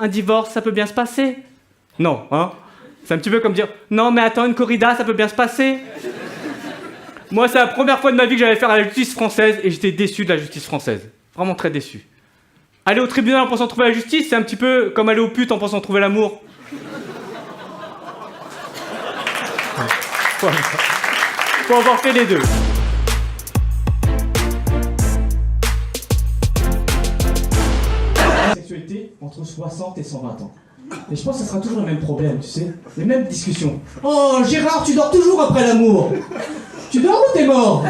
un divorce, ça peut bien se passer. Non, hein? C'est un petit peu comme dire, non mais attends, une corrida, ça peut bien se passer. Moi, c'est la première fois de ma vie que j'allais faire à la justice française et j'étais déçu de la justice française. Vraiment très déçu. Aller au tribunal en pensant trouver la justice, c'est un petit peu comme aller aux putes en pensant trouver l'amour. Faut avoir fait les deux. Sexualité entre 60 et 120 ans. Et je pense que ce sera toujours le même problème, tu sais. Les mêmes discussions. Oh, Gérard, tu dors toujours après l'amour. Tu dors ou t'es mort?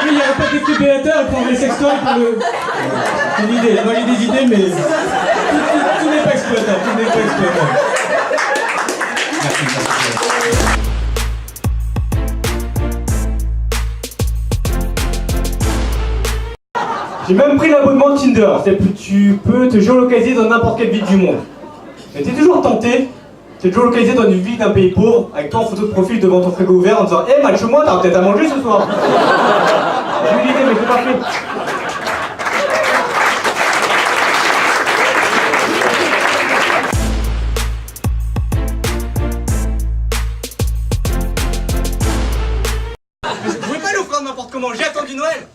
Il n'y a pas de défibrillateur pour les sextoys pour le... C'est une idée, moi j'ai des idées, mais... Tout n'est pas exploitable, tout n'est pas exploitable. Merci. J'ai même pris l'abonnement Tinder, tu peux te géolocaliser dans n'importe quelle ville du monde. Mais t'es toujours tenté de te géolocaliser dans une ville d'un pays pauvre, avec toi en photo de profil devant ton frigo ouvert en disant « Eh, mal chez moi, t'auras peut-être à manger ce soir !» J'ai eu l'idée, mais je l'ai pas fait. Mais je pouvais pas lui offrir n'importe comment, j'ai attendu Noël.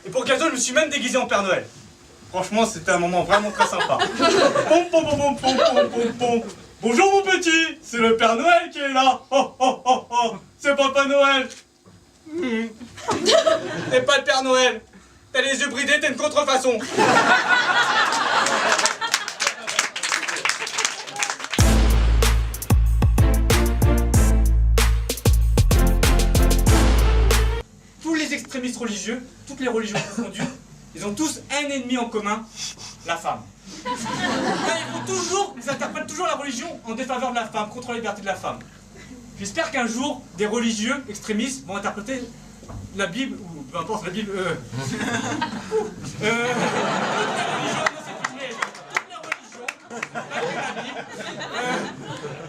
Et pour gâteau, je me suis même déguisé en Père Noël. Franchement, c'était un moment vraiment très sympa. Pom, pom, pom, pom, pom, pom, pom, pom. Bonjour mon petit, c'est le Père Noël qui est là. Oh, oh, oh, oh, c'est Papa Noël. T'es pas le Père Noël. T'as les yeux bridés, t'es une contrefaçon. Tous les extrémistes religieux, toutes les religions confondues, ils ont tous un ennemi en commun, la femme. Ils interprètent toujours la religion en défaveur de la femme, contre la liberté de la femme. J'espère qu'un jour, des religieux extrémistes vont interpréter la Bible, ou peu importe la Bible, toutes les religions,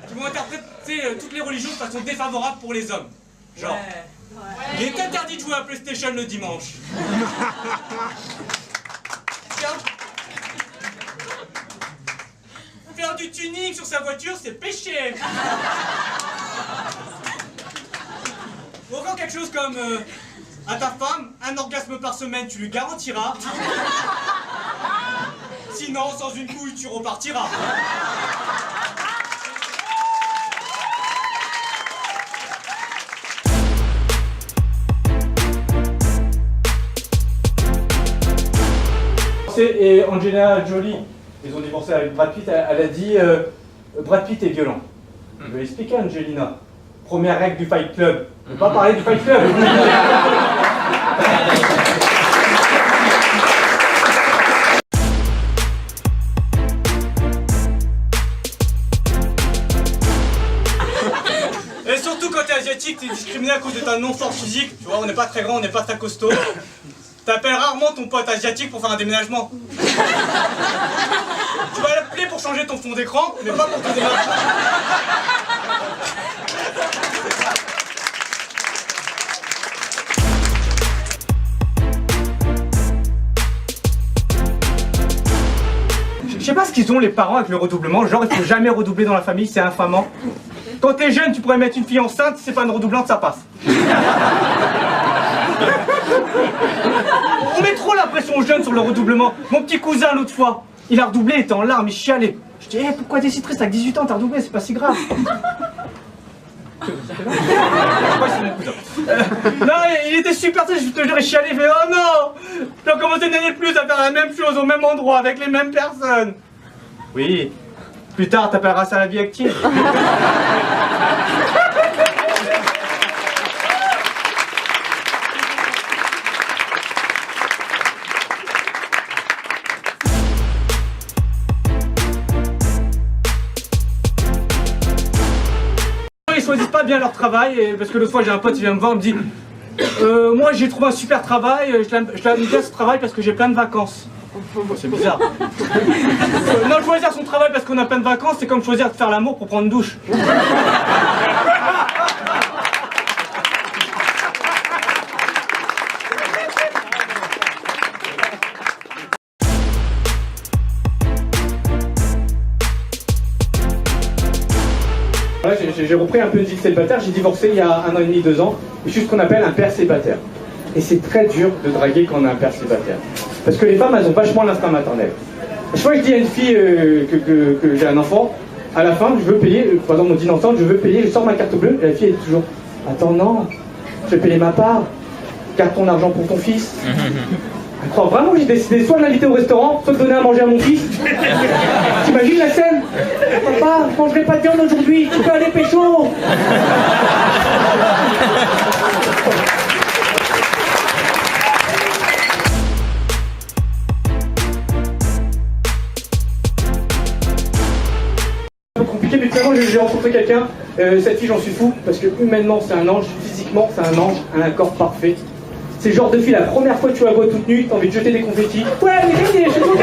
qui vont interpréter toutes les religions de façon défavorable pour les hommes. Genre, il est interdit de jouer à PlayStation le dimanche. Tiens. Faire du tuning sur sa voiture, c'est péché. Ou encore quelque chose comme à ta femme, un orgasme par semaine, tu lui garantiras. Sinon, sans une couille, tu repartiras. Et Angelina Jolie, ils ont divorcé avec Brad Pitt, elle a dit Brad Pitt est violent. Je vais expliquer à Angelina. Première règle du Fight Club. Je ne vais pas parler du Fight Club. Et surtout quand t'es asiatique, t'es discriminé à cause de ta non-force physique. Tu vois, on n'est pas très grand, on n'est pas très costaud. T'appelles rarement ton pote asiatique pour faire un déménagement. Tu vas l'appeler pour changer ton fond d'écran, mais pas pour te déménager. Je sais pas ce qu'ils ont les parents avec le redoublement, genre il faut jamais redoubler dans la famille, c'est infamant. Quand t'es jeune, tu pourrais mettre une fille enceinte, si c'est pas une redoublante, ça passe. On met trop la pression aux jeunes sur le redoublement. Mon petit cousin l'autre fois, il a redoublé, il était en larmes, il chialait. Je dis, hey, pourquoi t'es si triste, avec 18 ans, t'as redoublé, c'est pas si grave. Non, il était super triste, je te jure, il chialait, il fait, oh non, j'ai commencé une année de plus à faire la même chose au même endroit, avec les mêmes personnes. Oui, plus tard, t'appelleras ça la vie active. Ils choisissent pas bien leur travail, parce que l'autre fois j'ai un pote qui vient me voir, il me dit moi j'ai trouvé un super travail, je l'aime bien ce travail parce que j'ai plein de vacances. C'est bizarre. Non, choisir son travail parce qu'on a plein de vacances, c'est comme choisir de faire l'amour pour prendre une douche. j'ai repris un peu une vie de célibataire. J'ai divorcé il y a 1 an et demi, 2 ans. Et je suis ce qu'on appelle un père célibataire. Et c'est très dur de draguer quand on a un père célibataire. Parce que les femmes, elles ont vachement l'instinct maternel. Je fois que je dis à une fille que j'ai un enfant, à la fin, je veux payer, par exemple, mon dîner ensemble, je veux payer, je sors ma carte bleue, et la fille est toujours, attends, non, je vais payer ma part, garde ton argent pour ton fils. Elle croit vraiment que j'ai décidé soit de l'inviter au restaurant, soit de donner à manger à mon fils. T'imagines la scène? Papa, je mangerai pas de viande aujourd'hui, tu peux aller pécho. Compliqué, mais finalement j'ai rencontré quelqu'un, cette fille j'en suis fou, parce que humainement c'est un ange, physiquement c'est un ange, elle a un corps parfait. C'est le genre de fille, la première fois que tu la vois toute nue, t'as envie de jeter des confettis. Ouais, mais gagné, je suis content.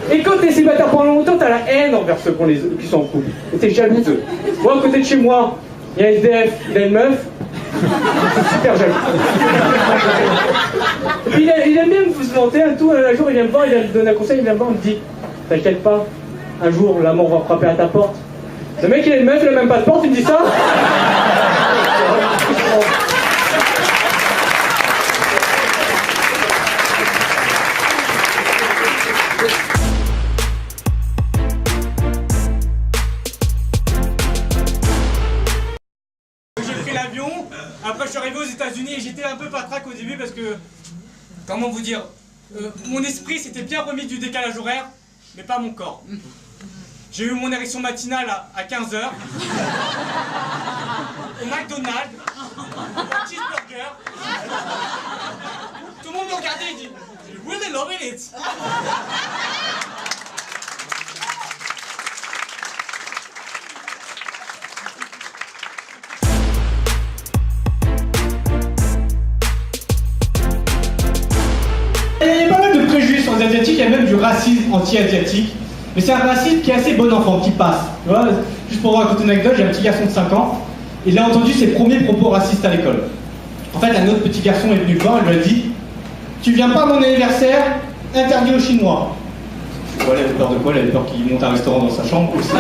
Et quand t'es célibataire pendant longtemps, t'as la haine envers ceux qui sont en couple. Et t'es jalouseux. Moi, à côté de chez moi, il y a un SDF, il a une meuf. C'est super jaloux. Et puis il aime bien me se vanter, un jour il vient me voir, il vient me donner un conseil, il vient me voir, il me dit, t'inquiète pas, un jour la mort va frapper à ta porte. Le mec il a une meuf, il a même pas de porte, il me dit ça. Après je suis arrivé aux États-Unis et j'étais un peu patraque au début parce que, comment vous dire, mon esprit s'était bien remis du décalage horaire, mais pas mon corps. J'ai eu mon érection matinale à 15h, au McDonald's, au cheeseburger. Tout le monde me regardait et dit « You really loving it !» Il y a pas mal de préjugés sur les Asiatiques, il y a même du racisme anti-asiatique. Mais c'est un racisme qui est assez bon enfant, qui passe. Tu vois, juste pour vous raconter une anecdote, j'ai un petit garçon de 5 ans, et il a entendu ses premiers propos racistes à l'école. En fait, un autre petit garçon est venu le voir et lui a dit « Tu viens pas à mon anniversaire, interdit aux Chinois. » Voilà, elle avait peur de quoi? Elle avait peur qu'il monte un restaurant dans sa chambre aussi.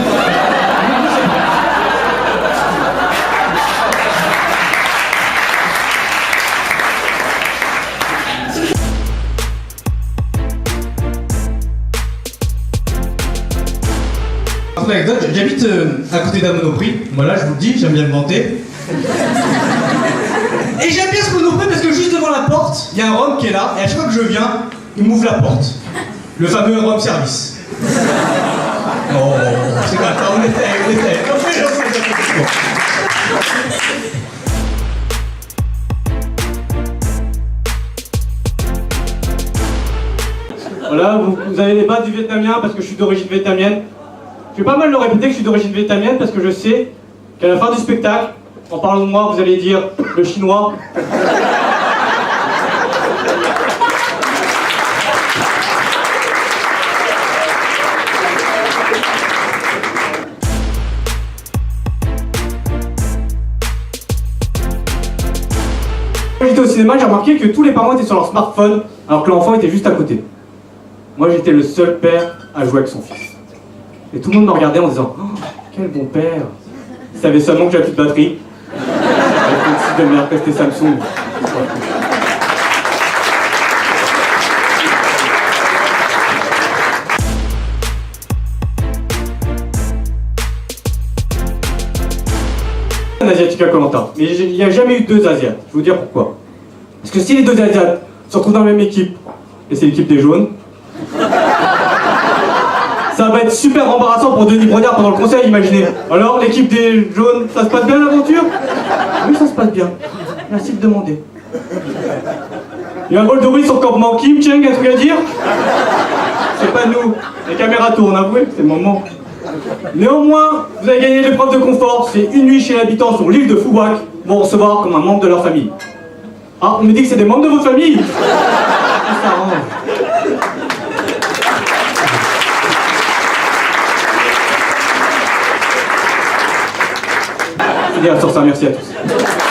Anecdote, j'habite à côté d'un Monoprix, voilà, je vous le dis, j'aime bien me vanter. Et j'aime bien ce Monoprix parce que juste devant la porte, il y a un Rome qui est là, et à chaque fois que je viens, il m'ouvre la porte. Le fameux Rome service. Oh, c'est pas ça, on essaie. Voilà, vous avez les bases du vietnamien parce que je suis d'origine vietnamienne. Je vais pas mal le répéter que je suis d'origine vietnamienne parce que je sais qu'à la fin du spectacle, en parlant de moi, vous allez dire le chinois. Quand j'étais au cinéma, j'ai remarqué que tous les parents étaient sur leur smartphone alors que l'enfant était juste à côté. Moi, j'étais le seul père à jouer avec son fils. Et tout le monde me regardait en disant oh, quel bon père! Il savait seulement que j'avais plus de batterie. Si de merde, restait Samsung. Un asiatique à Koh-Lanta. Mais il n'y a jamais eu 2 Asiates. Je vais vous dire pourquoi. Parce que si les 2 Asiates se retrouvent dans la même équipe, et c'est l'équipe des jaunes, ça va être super embarrassant pour Denis Brognard pendant le conseil, imaginez. Alors, l'équipe des jaunes, ça se passe bien l'aventure? Oui, ça se passe bien. Merci de demander. Il y a un vol de riz sur campement. Kim Cheng, un truc à dire? C'est pas nous. Les caméras tournent, avouez, c'est le moment. Néanmoins, vous avez gagné l'épreuve de confort. C'est une nuit chez l'habitant sur l'île de Phu Quoc. Vont recevoir comme un membre de leur famille. Ah, on me dit que c'est des membres de votre famille? Ça arrange. Allez, sur ça, merci à tous.